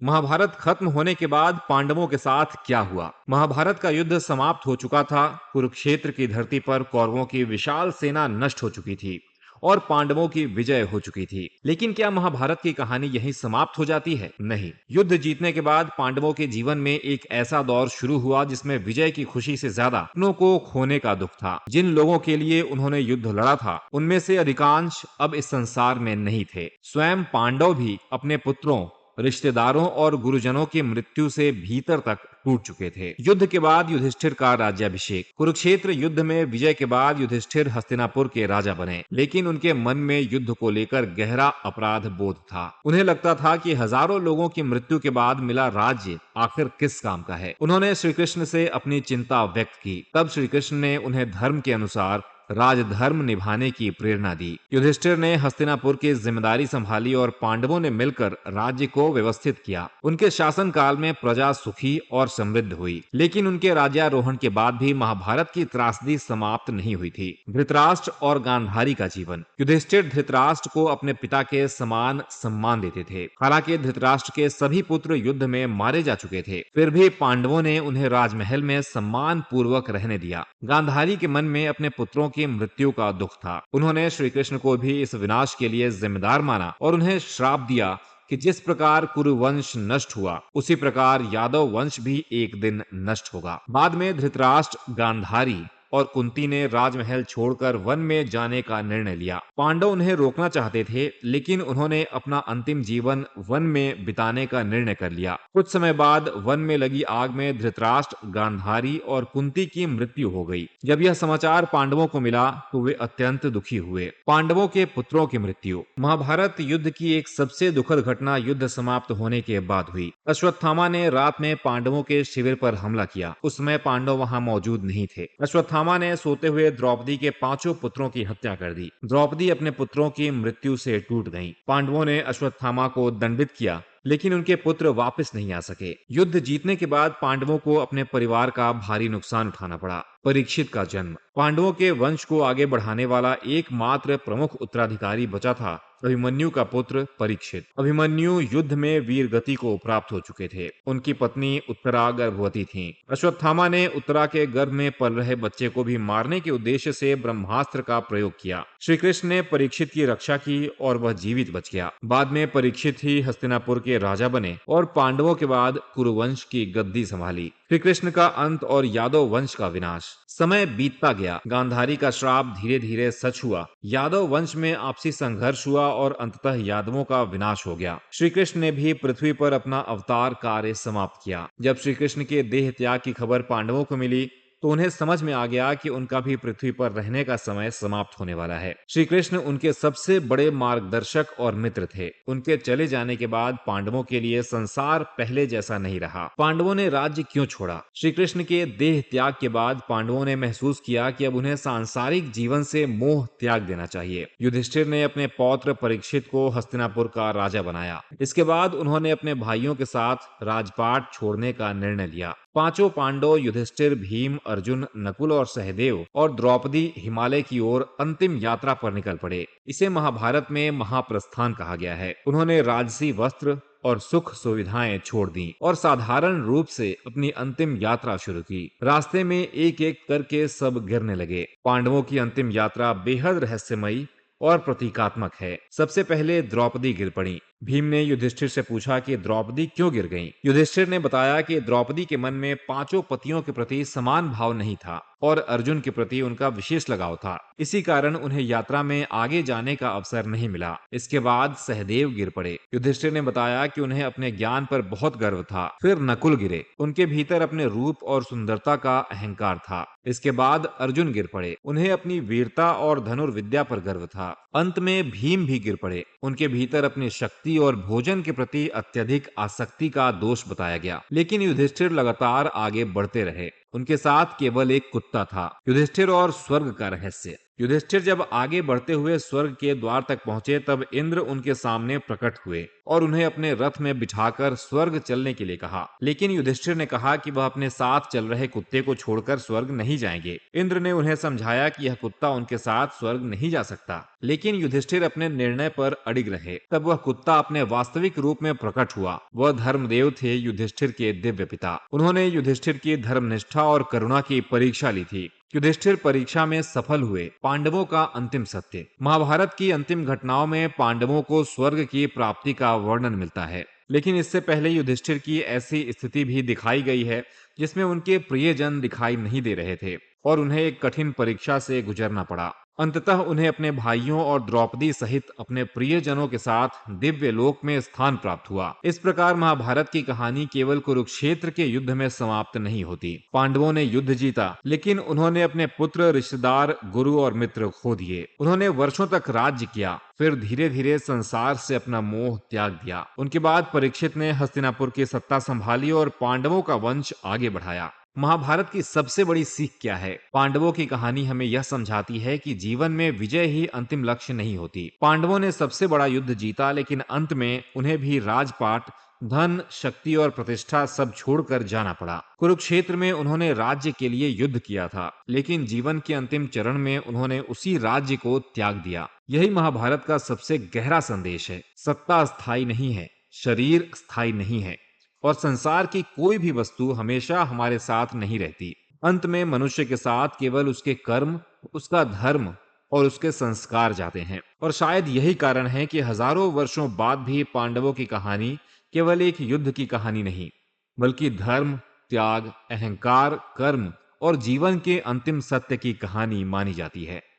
महाभारत खत्म होने के बाद पांडवों के साथ क्या हुआ? महाभारत का युद्ध समाप्त हो चुका था। कुरुक्षेत्र की धरती पर कौरवों की विशाल सेना नष्ट हो चुकी थी और पांडवों की विजय हो चुकी थी। लेकिन क्या महाभारत की कहानी यहीं समाप्त हो जाती है? नहीं। युद्ध जीतने के बाद पांडवों के जीवन में एक ऐसा दौर शुरू हुआ जिसमें विजय की खुशी से ज्यादा अपनों को खोने का दुख था। जिन लोगों के लिए उन्होंने युद्ध लड़ा था, उनमें से अधिकांश अब इस संसार में नहीं थे। स्वयं पांडव भी अपने पुत्रों, रिश्तेदारों और गुरुजनों की मृत्यु से भीतर तक टूट चुके थे। युद्ध के बाद युधिष्ठिर का राज्याभिषेक। कुरुक्षेत्र युद्ध में विजय के बाद युधिष्ठिर हस्तिनापुर के राजा बने, लेकिन उनके मन में युद्ध को लेकर गहरा अपराध बोध था। उन्हें लगता था कि हजारों लोगों की मृत्यु के बाद मिला राज्य आखिर किस काम का है। उन्होंने श्री कृष्ण से अपनी चिंता व्यक्त की। तब श्री कृष्ण ने उन्हें धर्म के अनुसार राजधर्म निभाने की प्रेरणा दी। युधिष्ठिर ने हस्तिनापुर की जिम्मेदारी संभाली और पांडवों ने मिलकर राज्य को व्यवस्थित किया। उनके शासनकाल में प्रजा सुखी और समृद्ध हुई। लेकिन उनके राज्यारोहण के बाद भी महाभारत की त्रासदी समाप्त नहीं हुई थी। धृतराष्ट्र और गांधारी का जीवन। युधिष्ठिर धृतराष्ट्र को अपने पिता के समान सम्मान देते थे। हालांकि धृतराष्ट्र के सभी पुत्र युद्ध में मारे जा चुके थे, फिर भी पांडवों ने उन्हें राजमहल में सम्मान पूर्वक रहने दिया। गांधारी के मन में अपने पुत्रों की मृत्यु का दुख था। उन्होंने श्री कृष्ण को भी इस विनाश के लिए जिम्मेदार माना और उन्हें श्राप दिया कि जिस प्रकार कुरुवंश नष्ट हुआ, उसी प्रकार यादव वंश भी एक दिन नष्ट होगा। बाद में धृतराष्ट्र, गांधारी और कुंती ने राजमहल छोड़कर वन में जाने का निर्णय लिया। पांडव उन्हें रोकना चाहते थे, लेकिन उन्होंने अपना अंतिम जीवन वन में बिताने का निर्णय कर लिया। कुछ समय बाद वन में लगी आग में धृतराष्ट्र, गांधारी और कुंती की मृत्यु हो गई। जब यह समाचार पांडवों को मिला तो वे अत्यंत दुखी हुए। पांडवों के पुत्रों की मृत्यु। महाभारत युद्ध की एक सबसे दुखद घटना युद्ध समाप्त होने के बाद हुई। अश्वत्थामा ने रात में पांडवों के शिविर पर हमला किया। उस समय पांडव वहां मौजूद नहीं थे। अश्वत्थामा ने सोते हुए द्रौपदी के 5 पुत्रों की हत्या कर दी। द्रौपदी अपने पुत्रों की मृत्यु से टूट गईं। पांडवों ने अश्वत्थामा को दंडित किया, लेकिन उनके पुत्र वापस नहीं आ सके। युद्ध जीतने के बाद पांडवों को अपने परिवार का भारी नुकसान उठाना पड़ा। परीक्षित का जन्म। पांडवों के वंश को आगे बढ़ाने वाला एकमात्र प्रमुख उत्तराधिकारी बचा था अभिमन्यु का पुत्र परीक्षित। अभिमन्यु युद्ध में वीर गति को प्राप्त हो चुके थे। उनकी पत्नी उत्तरा गर्भवती थीं। अश्वत्थामा ने उत्तरा के गर्भ में पल रहे बच्चे को भी मारने के उद्देश्य से ब्रह्मास्त्र का प्रयोग किया। श्री कृष्ण ने परीक्षित की रक्षा की और वह जीवित बच गया। बाद में परीक्षित ही हस्तिनापुर के राजा बने और पांडवों के बाद कुरुवंश की गद्दी संभाली। श्री कृष्ण का अंत और यादव वंश का विनाश। समय बीतता गया। गांधारी का श्राप धीरे धीरे सच हुआ। यादव वंश में आपसी संघर्ष हुआ और अंततः यादवों का विनाश हो गया। श्री कृष्ण ने भी पृथ्वी पर अपना अवतार कार्य समाप्त किया। जब श्री कृष्ण के देह त्याग की खबर पांडवों को मिली तो उन्हें समझ में आ गया कि उनका भी पृथ्वी पर रहने का समय समाप्त होने वाला है। श्री कृष्ण उनके सबसे बड़े मार्गदर्शक और मित्र थे। उनके चले जाने के बाद पांडवों के लिए संसार पहले जैसा नहीं रहा। पांडवों ने राज्य क्यों छोड़ा? श्री कृष्ण के देह त्याग के बाद पांडवों ने महसूस किया कि अब उन्हें सांसारिक जीवन से मोह त्याग देना चाहिए। युधिष्ठिर ने अपने पौत्र परीक्षित को हस्तिनापुर का राजा बनाया। इसके बाद उन्होंने अपने भाइयों के साथ राजपाट छोड़ने का निर्णय लिया। 5 पांडव युधिष्ठिर, भीम, अर्जुन, नकुल और सहदेव और द्रौपदी हिमालय की ओर अंतिम यात्रा पर निकल पड़े। इसे महाभारत में महाप्रस्थान कहा गया है। उन्होंने राजसी वस्त्र और सुख सुविधाएं छोड़ दी और साधारण रूप से अपनी अंतिम यात्रा शुरू की। रास्ते में एक एक करके सब गिरने लगे। पांडवों की अंतिम यात्रा बेहद रहस्यमयी और प्रतीकात्मक है। सबसे पहले द्रौपदी गिर पड़ी। भीम ने युधिष्ठिर से पूछा कि द्रौपदी क्यों गिर गईं? युधिष्ठिर ने बताया कि द्रौपदी के मन में 5 पतियों के प्रति समान भाव नहीं था और अर्जुन के प्रति उनका विशेष लगाव था। इसी कारण उन्हें यात्रा में आगे जाने का अवसर नहीं मिला। इसके बाद सहदेव गिर पड़े। युधिष्ठिर ने बताया कि उन्हें अपने ज्ञान पर बहुत गर्व था। फिर नकुल गिरे। उनके भीतर अपने रूप और सुंदरता का अहंकार था। इसके बाद अर्जुन गिर पड़े। उन्हें अपनी वीरता और धनुर्विद्या पर गर्व था। अंत में भीम भी गिर पड़े। उनके भीतर अपनी शक्ति और भोजन के प्रति अत्यधिक आसक्ति का दोष बताया गया। लेकिन युधिष्ठिर लगातार आगे बढ़ते रहे। उनके साथ केवल एक कुत्ता था। युधिष्ठिर और स्वर्ग का रहस्य। युधिष्ठिर जब आगे बढ़ते हुए स्वर्ग के द्वार तक पहुंचे तब इंद्र उनके सामने प्रकट हुए और उन्हें अपने रथ में बिठाकर स्वर्ग चलने के लिए कहा। लेकिन युधिष्ठिर ने कहा कि वह अपने साथ चल रहे कुत्ते को छोड़कर स्वर्ग नहीं जाएंगे। इंद्र ने उन्हें समझाया कि यह कुत्ता उनके साथ स्वर्ग नहीं जा सकता, लेकिन युधिष्ठिर अपने निर्णय पर अडिग रहे। तब वह कुत्ता अपने वास्तविक रूप में प्रकट हुआ। वह धर्मदेव थे, युधिष्ठिर के दिव्य पिता। उन्होंने युधिष्ठिर की धर्मनिष्ठा और करुणा की परीक्षा ली थी। युधिष्ठिर परीक्षा में सफल हुए। पांडवों का अंतिम सत्य। महाभारत की अंतिम घटनाओं में पांडवों को स्वर्ग की प्राप्ति का वर्णन मिलता है, लेकिन इससे पहले युधिष्ठिर की ऐसी स्थिति भी दिखाई गई है जिसमें उनके प्रियजन दिखाई नहीं दे रहे थे और उन्हें एक कठिन परीक्षा से गुजरना पड़ा। अंततः उन्हें अपने भाइयों और द्रौपदी सहित अपने प्रियजनों के साथ दिव्य लोक में स्थान प्राप्त हुआ। इस प्रकार महाभारत की कहानी केवल कुरुक्षेत्र के युद्ध में समाप्त नहीं होती। पांडवों ने युद्ध जीता, लेकिन उन्होंने अपने पुत्र, रिश्तेदार, गुरु और मित्र खो दिए। उन्होंने वर्षों तक राज्य किया, फिर धीरे धीरे संसार से अपना मोह त्याग दिया। उनके बाद परीक्षित ने हस्तिनापुर की सत्ता संभाली और पांडवों का वंश आगे बढ़ाया। महाभारत की सबसे बड़ी सीख क्या है? पांडवों की कहानी हमें यह समझाती है कि जीवन में विजय ही अंतिम लक्ष्य नहीं होती। पांडवों ने सबसे बड़ा युद्ध जीता, लेकिन अंत में उन्हें भी राजपाट, धन, शक्ति और प्रतिष्ठा सब छोड़कर जाना पड़ा। कुरुक्षेत्र में उन्होंने राज्य के लिए युद्ध किया था, लेकिन जीवन के अंतिम चरण में उन्होंने उसी राज्य को त्याग दिया। यही महाभारत का सबसे गहरा संदेश है। सत्ता स्थायी नहीं है, शरीर स्थायी नहीं है, और संसार की कोई भी वस्तु हमेशा हमारे साथ नहीं रहती। अंत में मनुष्य के साथ केवल उसके कर्म, उसका धर्म और उसके संस्कार जाते हैं। और शायद यही कारण है कि हजारों वर्षों बाद भी पांडवों की कहानी केवल एक युद्ध की कहानी नहीं, बल्कि धर्म, त्याग, अहंकार, कर्म और जीवन के अंतिम सत्य की कहानी मानी जाती है।